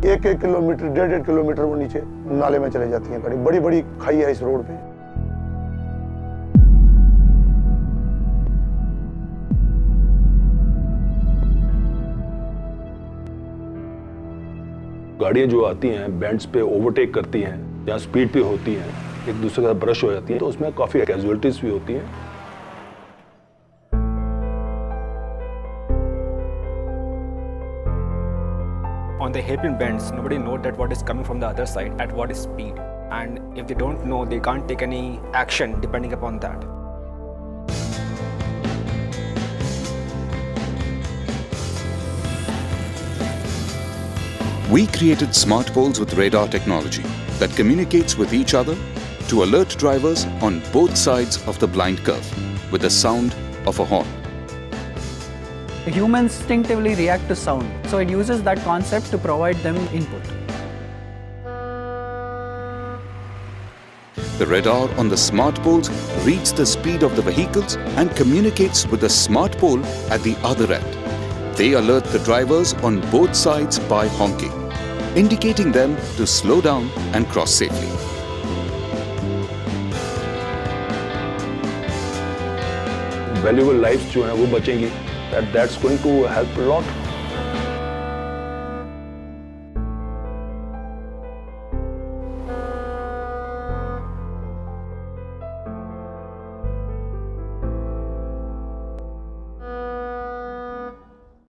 1-1 kilometre 1.5 kilometre वो नीचे नाले में चले जाती हैं गाड़ी। बड़ी बड़ी खाई है इस रोड पे। गाड़ियाँ जो आती हैं बेंड्स पे ओवरटेक करती हैं या स्पीड पे होती हैं, एक दूसरे के साथ ब्रश हो जाती हैं, तो उसमें काफ़ी कैजुअल्टीज भी होती हैं। On the hairpin bends, nobody knows that what is coming from the other side at what speed, and if they don't know, they can't take any action depending upon that. We created smart poles with radar technology that communicates with each other to alert drivers on both sides of the blind curve with the sound of a horn. Humans instinctively react to sound, so it uses that concept to provide them input. The radar on the smart poles reads the speed of the vehicles and communicates with the smart pole at the other end. They alert the drivers on both sides by honking, indicating them to slow down and cross safely. Valuable lives जो हैं वो बचेंगी, that's going to help a lot.